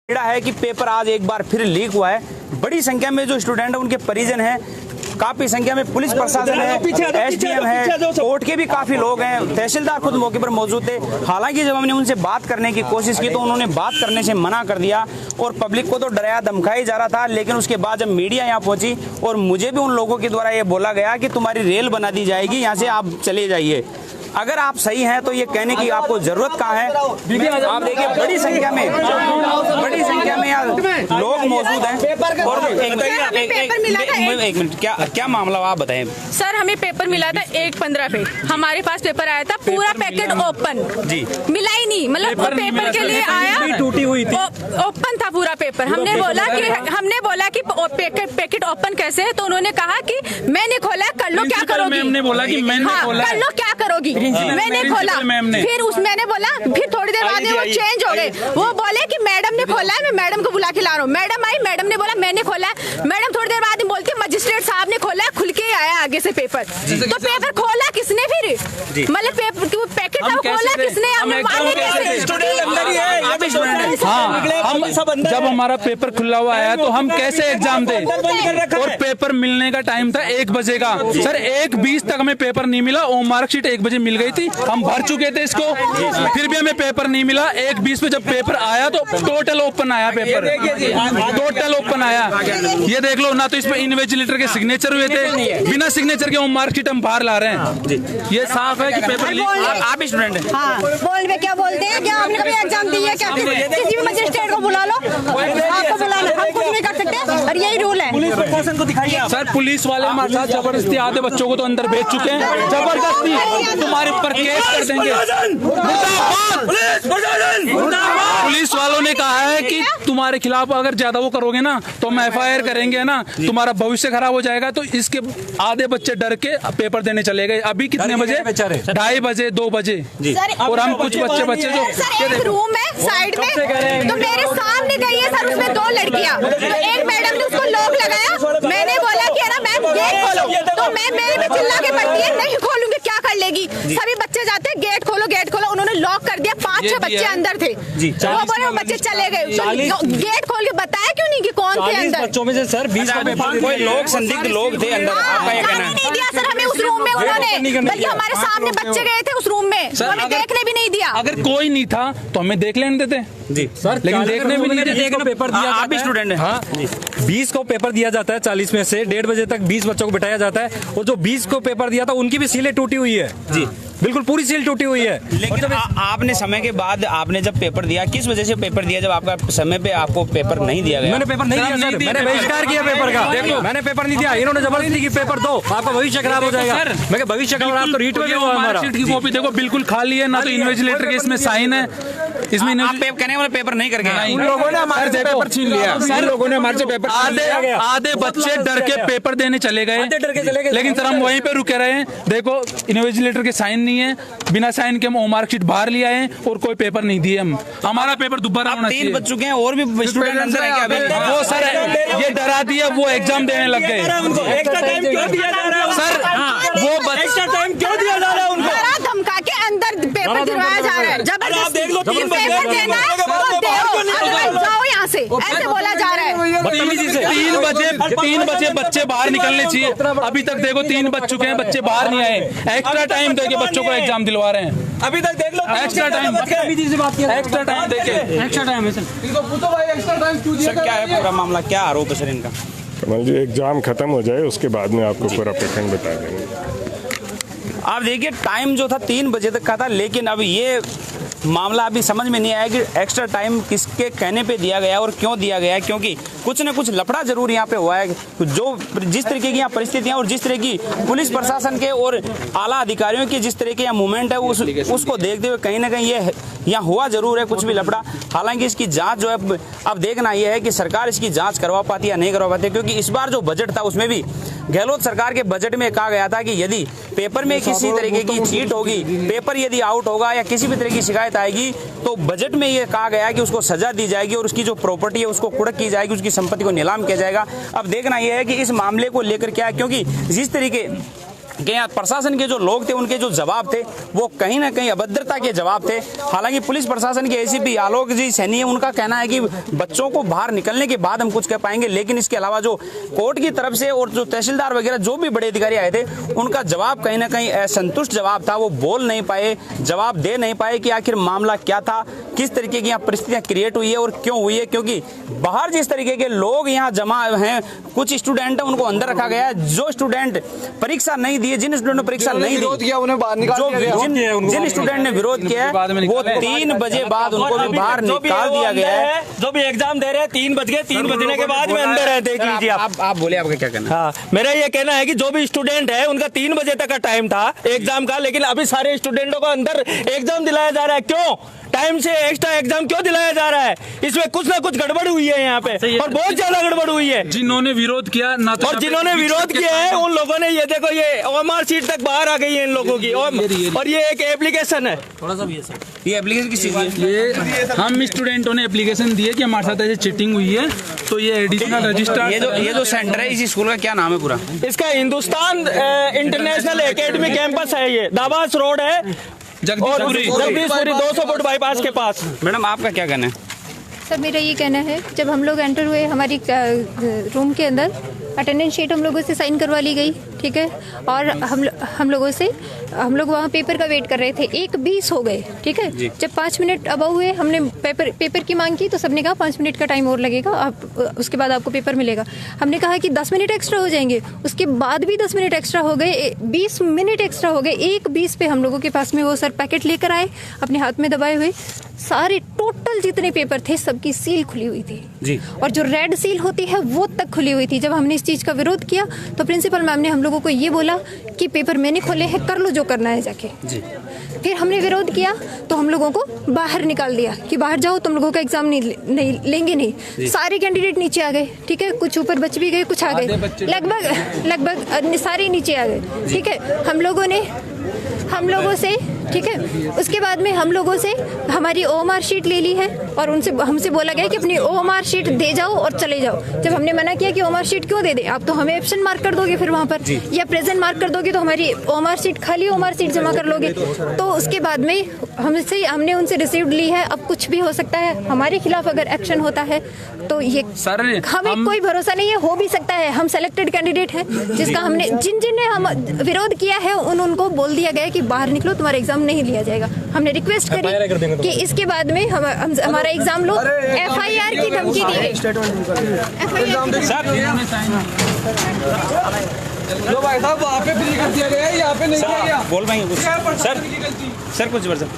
है कि पेपर आज एक बार फिर लीक हुआ है। बड़ी संख्या में जो स्टूडेंट है उनके परिजन हैं, काफी संख्या में पुलिस प्रशासन है, एसडीएम है, कोर्ट के भी काफी लोग हैं, तहसीलदार खुद मौके पर मौजूद थे। हालांकि जब हमने उनसे बात करने की कोशिश की तो उन्होंने बात करने से मना कर दिया और पब्लिक को तो डराया धमकाया जा रहा था। लेकिन उसके बाद जब मीडिया यहाँ पहुंची और मुझे भी उन लोगों के द्वारा ये बोला गया कि तुम्हारी रेल बना दी जाएगी, यहाँ से आप चले जाइए। अगर आप सही हैं तो ये कहने की आपको जरूरत कहाँ है। आप देखिए बड़ी संख्या में यहाँ लोग मौजूद हैं। और एक मिनट क्या मामला आप बताएं। सर हमें पेपर मिला था 1:15 पे, हमारे पास पेपर आया था पूरा पैकेट ओपन जी, मिला ही नहीं, मतलब पेपर के लिए आया टूटी हुई थी, ओपन था पूरा पेपर। हमने बोला कि पैकेट ओपन कैसे है, तो उन्होंने कहा कि मैंने खोला, कर लो क्या करोगी। हमने बोला कि मैंने खोला, कर लो क्या करोगी। मैंने खोला, फिर मैंने बोला, फिर थोड़ी देर बाद वो चेंज हो गए, वो बोले कि मैडम ने खोला है, मैं मैडम को बुला के ला रहा हूँ। मैडम आई, मैडम ने बोला मैंने खोला है। मैडम थोड़ी देर बाद बोलती है मजिस्ट्रेट साहब ने खोला है, खुल के आया आगे से पेपर। तो पेपर खोला किसने फिर, मतलब पैकेट खोला किसने, जब हमारा पेपर खुला हुआ आया तो हम कैसे एग्जाम दे, और पेपर मिलने का टाइम था 1 बजे का। सर 1:20 तक हमें पेपर नहीं मिला, और मार्कशीट 1 बजे मिल गई थी, हम भर चुके थे इसको, फिर भी हमें पेपर नहीं मिला। 1:20 पे जब पेपर आया तो टोटल ओपन आया पेपर, टोटल ओपन आया। ये देख लो ना, तो इसमें इन्विजिलेटर के सिग्नेचर हुए थे, बिना सिग्नेचर के वो मार्कशीट हम बाहर ला रहे हैं। ये साफ है कि पेपर लीक। आप स्टूडेंट हैं, हाँ, बोल में क्या बोलते हैं, क्या आपने कभी एग्जाम दी है क्या? किसी भी मजिस्ट्रेट को बुला लो, आपको बुला लो, हम कुछ नहीं कर सकते, और यही रूल है। पुलिस प्रशासन को दिखाइए। सर पुलिस वाले हमारे साथ जबरदस्ती आधे बच्चों को तो अंदर भेज चुके हैं, जबरदस्ती तुम्हारे ऊपर केस कर देंगे। पुलिस वालों ने कहा है कि तुम्हारे खिलाफ अगर ज्यादा वो करोगे ना तो हम FIR करेंगे ना, तुम्हारा भविष्य खराब हो जाएगा। तो इसके आधे बच्चे डर के पेपर देने चले गए। अभी कितने बजे? 2:30 बजे, 2 बजे। और हम कुछ बच्चे जो एक रूम है साइड में, तो मेरे सामने गई है सर, उसमें 2 लड़कियां, तो एक मैडम ने उसको लॉक लगाया। मैंने बोला कि ना मैम गेट खोलो, तो मैम मेरे पे चिल्ला के पड़ती है, नहीं खोलूंगी, क्या कर लेगी। सभी बच्चे जाते हैं गेट खोलो, गेट खोलो, उन्होंने लॉक कर दिया। 5-6 बच्चे अंदर थे, वो बोले बच्चे चले गए। गेट खोल के बताया क्यों नहीं कि कौन थे अंदर? बच्चों में से सर 20 कोई लोग संदिग्ध लोग थे अंदर, आपका ये कहना है? नहीं दिया सर हमें उस रूम में उन्होंने, बल्कि हमारे सामने बच्चे गए थे उस रूम में, हमें देखने भी नहीं दिया। अगर कोई नहीं था तो हमें देख लेने देते जी सर, लेकिन देखने भी नहीं देते। पेपर दिया, आप भी स्टूडेंट हैं? हाँ, 20 को पेपर दिया जाता है, 40 में से 1:30 बजे तक 20 बच्चों को बिठाया जाता है, और जो 20 को पेपर दिया था उनकी भी सीलें टूटी हुई है जी, बिल्कुल पूरी सील टूटी हुई है। लेकिन आपने समय के बाद आपने जब पेपर दिया, किस वजह से पेपर दिया जब आपका समय पे आपको पेपर नहीं दिया गया? मैंने पेपर नहीं दिया सर, मैंने बहिष्कार किया पेपर का। देखो मैंने पेपर नहीं दिया, इन्होंने जबरदस्ती की पेपर दो, आपका भविष्य खराब हो जाएगा। मैं भविष्य खराब, तो रीट में मार्कशीट की कॉपी देखो बिल्कुल खाली है, ना तो इन्विजिलेटर के इसमें साइन है, इसमें कहने वाले पेपर नहीं करके उन लोगों ने हमारे से पेपर छीन लिया। सर लोगों ने हमारे से पेपर, आधे बच्चे डर के पेपर देने चले गए, लेकिन सर हम वहीं पे रुके रहे। देखो इन्विजिलेटर के साइन नहीं है, बिना साइन के हम मार्कशीट बाहर लिया है और कोई पेपर नहीं दिए हम। हमारा पेपर दोबारा होना चाहिए। 3 बच चुके हैं, और भी स्टूडेंट अंदर है क्या? वो सर ये डरा दिया, वो एग्जाम देने लग गए। एक्स्ट्रा टाइम क्यों दिया जा रहा है सर वो एक्स्ट्रा टाइम क्यों दिया जा रहा है उनको? धमका के अंदर पेपर दिलवाया जा रहा है, जबरदस्ती पेपर देना है तो दो, जाओ यहाँ से, ऐसे बोला जा रहा है। 3 बजे बच्चे बाहर निकलने चाहिए, अभी तक देखो 3 बज चुके हैं, बच्चे बाहर नहीं आए। एक्स्ट्रा टाइम देके बच्चों को एग्जाम दिलवा रहे हैं। अभी तक देख लो एक्स्ट्रा टाइम, एक्स्ट्रा टाइम देके, एक्स्ट्रा टाइम है सर। क्या है पूरा मामला, क्या आरोप है सर इनका? कमल जी एग्जाम खत्म हो जाए उसके बाद में आपको पूरा पैटर्न बता देंगे। आप देखिए टाइम जो था 3 बजे तक का था, लेकिन अब ये मामला अभी समझ में नहीं आया कि एक्स्ट्रा टाइम किसके कहने पे दिया गया और क्यों दिया गया है, क्योंकि कुछ न कुछ लफड़ा जरूर यहाँ पे हुआ है। जो जिस तरीके की यहाँ परिस्थितियाँ और जिस तरह की पुलिस प्रशासन के और आला अधिकारियों की जिस तरह के यहाँ मूवमेंट है उसको देखते हुए कहीं ना कहीं ये यहाँ हुआ जरूर है कुछ भी लफड़ा। हालांकि इसकी जांच जो है अब देखना यह है कि सरकार इसकी जांच करवा पाती या नहीं करवा पाती, क्योंकि इस बार जो बजट था उसमें भी गहलोत सरकार के बजट में कहा गया था कि यदि पेपर में किसी तरीके की चीट होगी, पेपर यदि आउट होगा या किसी भी तरह की शिकायत आएगी तो बजट में ये कहा गया कि उसको सजा दी जाएगी और उसकी जो प्रॉपर्टी है उसको कुड़क की जाएगी, उसकी संपत्ति को नीलाम किया जाएगा। अब देखना यह है कि इस मामले को लेकर क्या है, क्योंकि जिस तरीके कि यहाँ प्रशासन के जो लोग थे उनके जो जवाब थे वो कहीं ना कहीं अभद्रता के जवाब थे। हालांकि पुलिस प्रशासन के एसीपी आलोक जी सैनी है, उनका कहना है कि बच्चों को बाहर निकलने के बाद हम कुछ कह पाएंगे, लेकिन इसके अलावा जो कोर्ट की तरफ से और जो तहसीलदार वगैरह जो भी बड़े अधिकारी आए थे उनका जवाब कहीं ना कहीं असंतुष्ट जवाब था। वो बोल नहीं पाए, जवाब दे नहीं पाए कि आखिर मामला क्या था, किस तरीके की यहाँ परिस्थितियां क्रिएट हुई है और क्यों हुई है। क्योंकि बाहर जिस तरीके के लोग यहाँ जमा हैं, कुछ स्टूडेंट हैं उनको अंदर रखा गया है। जो स्टूडेंट परीक्षा नहीं दिए, जिन स्टूडेंट ने परीक्षा नहीं दी, जिन स्टूडेंट ने विरोध किया है वो 3 बजे बाद उनको भी बाहर निकाल दिया गया है। जो भी एग्जाम दे रहे हैं 3 बज गए, 3 बजने के बाद में अंदर है। देख लीजिए आप बोले, आपका क्या कहना है? हाँ, मेरा ये कहना है कि जो भी स्टूडेंट है उनका 3 बजे तक का टाइम था एग्जाम का, लेकिन अभी सारे स्टूडेंटों को अंदर एग्जाम दिलाया जा रहा है। क्यों टाइम से एक्स्ट्रा एग्जाम क्यों दिलाया जा रहा है? इसमें कुछ ना कुछ गड़बड़ हुई है यहाँ पे, और बहुत ज्यादा गड़बड़ हुई है। जिन्होंने विरोध किया ना, तो और जिन्होंने विरोध किया है उन लोगों ने, ये देखो ये ओएमआर शीट तक बाहर आ गई है इन लोगों की, और ये एक एप्लीकेशन है। थोड़ा सा भी ये एप्लीकेशन किस चीज की है? ये हम स्टूडेंटों ने एप्लीकेशन दी है कि हमारे साथ ऐसे चीटिंग हुई है, तो ये एडिशनल रजिस्ट्रार। ये जो सेंटर है इस स्कूल का क्या नाम है पूरा? इसका हिंदुस्तान इंटरनेशनल एकेडमी कैंपस है, ये दाबास रोड है, जगदीशपुरी 200 फुट बाईपास के पास। मैडम आपका क्या कहना है? सर मेरा ये कहना है, जब हम लोग एंटर हुए हमारी रूम के अंदर अटेंडेंस शीट हम लोगों से साइन करवा ली गई, ठीक है, और हम लोग वहाँ पेपर का वेट कर रहे थे। 1:20 हो गए, ठीक है। जब 5 मिनट अब हुए, हमने पेपर की मांग की तो सबने कहा 5 मिनट का टाइम और लगेगा, आप उसके बाद आपको पेपर मिलेगा। हमने कहा कि 10 मिनट एक्स्ट्रा हो जाएंगे, उसके बाद भी 10 मिनट एक्स्ट्रा हो गए, 20 मिनट एक्स्ट्रा हो गए। 1:20 पे हम लोगों के पास में वो सर पैकेट लेकर आए अपने हाथ में दबाए हुए, सारे टोटल जितने पेपर थे सबकी सील खुली हुई थी जी, और जो रेड सील होती है वो तक खुली हुई थी। जब हमने इस चीज़ का विरोध किया तो प्रिंसिपल मैम ने हम लोगों को ये बोला कि पेपर मैंने खोले हैं, कर लो जो करना है जाके जी। फिर हमने विरोध किया तो हम लोगों को बाहर निकाल दिया कि बाहर जाओ, तुम लोगों का एग्जाम नहीं लेंगे नहीं। सारे कैंडिडेट नीचे आ गए, ठीक है, कुछ ऊपर बच भी गए, कुछ आ गए, लगभग सारे नीचे आ गए, ठीक है। हम लोगों से ठीक है, उसके बाद में हम लोगों से हमारी ओएमआर शीट ले ली है और हमसे बोला गया कि अपनी ओएमआर शीट दे जाओ और चले जाओ। जब हमने मना किया कि ओएमआर शीट क्यों दे दे, आप तो हमें एब्सेंट मार्क कर दोगे फिर वहाँ पर, या प्रेजेंट मार्क कर दोगे तो हमारी ओएमआर शीट खाली ओएमआर शीट जमा कर लोगे। तो उसके बाद में हमने उनसे रिसीव्ड ली है। अब कुछ भी हो सकता है, हमारे खिलाफ अगर एक्शन होता है तो ये हमें कोई भरोसा नहीं है, हो भी सकता है। हम सेलेक्टेड कैंडिडेट हैं जिसका हमने जिन हम विरोध किया है उनको बोल दिया गया कि बाहर निकलो, तुम्हारा एग्जाम नहीं लिया जाएगा। हमने रिक्वेस्ट करी कि इसके बाद में हमारा एग्जाम लो, FIR की धमकी दी गई। जो भाई साहब वहाँ पे फ्री कर दिया गया, यहाँ पे नहीं किया गया। बोल पाएंगे कुछ सर कुछ वर्जन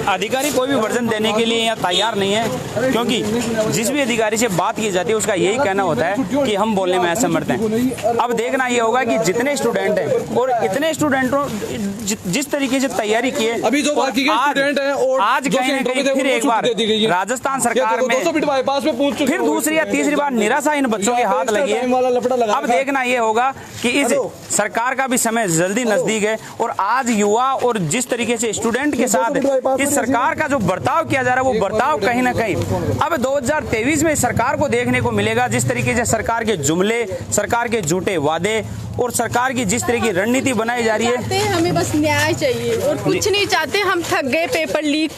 अधिकारी कोई भी वर्जन देने के लिए यहाँ तैयार नहीं है, क्योंकि जिस भी अधिकारी से बात की जाती है उसका यही कहना होता है कि हम बोलने में असमर्थ हैं। अब देखना ये होगा कि जितने स्टूडेंट हैं और इतने स्टूडेंटों जिस तरीके से तैयारी की है, अभी जो बाकी के स्टूडेंट हैं और आज कहीं ना कहीं फिर एक बार राजस्थान सरकार में फिर दूसरी या तीसरी बार निराशा इन बच्चों के हाथ लगी है। अब देखना ये होगा कि इस सरकार का भी समय जल्दी नजदीक है, और आज युवा और जिस तरीके से स्टूडेंट के साथ इस सरकार का जो बर्ताव किया जा रहा है वो बर्ताव कहीं ना कहीं अब 2023 में सरकार को देखने को मिलेगा। जिस तरीके से सरकार के जुमले, सरकार के झूठे वादे और सरकार की जिस तरह की रणनीति बनाई जा रही है, हमें बस न्याय चाहिए और कुछ नहीं चाहते। हम थक गए पेपर लीक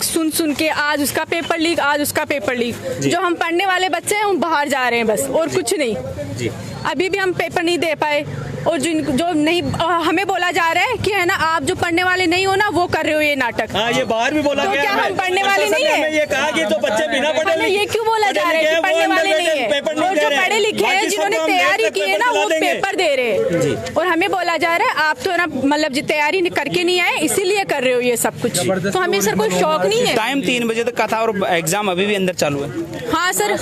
सुन के, आज उसका पेपर लीक, आज उसका पेपर लीक। जो हम पढ़ने वाले बच्चे हैं हम बाहर जा रहे हैं बस, और कुछ नहीं जी। अभी भी हम पेपर नहीं दे पाए, और जो नहीं हमें बोला जा रहा है कि है ना, आप जो पढ़ने वाले नहीं हो ना वो कर रहे हो ये नाटक। हाँ, ये बाहर भी बोला तो गया। क्या हम पढ़ने वाले नहीं है? ये कहा कि जो बच्चे बिना पढ़े, ये क्यों बोला जा रहा है कि पढ़ने वाले नहीं है? और जो पढ़े लिखे हैं जिन्होंने तैयारी की है ना वो पेपर दे रहे हैं, और हमें बोला जा रहा है आप तो ना मतलब तैयारी करके नहीं आए इसीलिए कर रहे हो ये सब कुछ। तो हमें सर कोई शौक नहीं है। टाइम 3 बजे तक का था और एग्जाम अभी भी अंदर चालू है। हाँ सर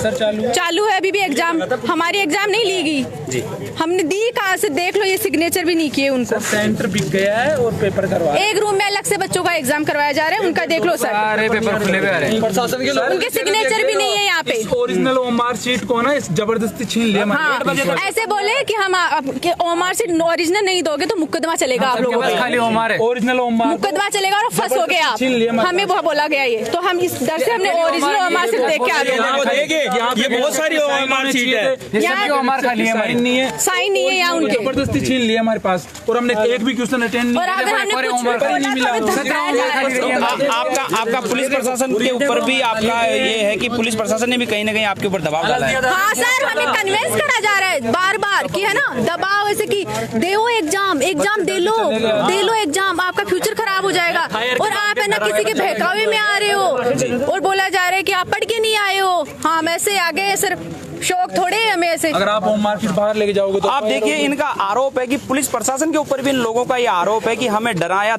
चालू है अभी भी एग्जाम। हमारी एग्जाम नहीं ली गई, हमने दी कहाँ से देख लो, ये सिग्नेचर भी नहीं किए उनको। सेंटर बिक गया है और पेपर करवा, एक रूम में अलग से बच्चों का एग्जाम करवाया जा रहा है, उनका देख लो सर, सारे पेपर खुले हुए आ रहे हैं। प्रशासन के लोग उनके सिग्नेचर भी नहीं है यहाँ पे। ओरिजिनल ओएमआर शीट को ना जबरदस्ती छीन लिया। हाँ, ऐसे बोले कि हम ओएमआर शीट ओरिजिनल नहीं दोगे तो मुकदमा चलेगा आप लोगों पे, खाली ओएमआर है, ओरिजिनल ओएमआर मुकदमा चलेगा और फंस हो गए आप। हमें वो बोला गया ये, तो हम इस डर से हमने ओरिजिनल ओएमआर शीट देख के आ गए। ये बहुत सारी ओएमआर शीट है, ओएमआर खाली है। साइन नहीं है, साइन नहीं है यहाँ उनके, जबरदस्ती छीन लिया हमारे पास, और हमने एक भी क्वेश्चन अटेंड नहीं और किया, अगर हमने कुछ नहीं मिला। आपका पुलिस प्रशासन के ऊपर भी आपका ये है कि पुलिस प्रशासन ने भी कहीं ना कहीं आपके ऊपर दबाव डाला है। हाँ सर, हमें कन्विंस करा जा रहा है बार बार कि है ना, दबाव ऐसे कि देओ एग्जाम दे लो एग्जाम, आपका फ्यूचर खराब हो जाएगा, और आप है ना किसी के बहकावे में आ रहे हो, और बोला जा रहा है कि आप पढ़ के नहीं आए हो। हाँ, हम ऐसे आगे सिर्फ शौक थोड़े है हमें ऐसे। अगर आप होम मार्केट बाहर लेके जाओगे तो आप देखिए, इनका आरोप है कि पुलिस प्रशासन के ऊपर भी इन लोगों का ये आरोप है कि हमें डराया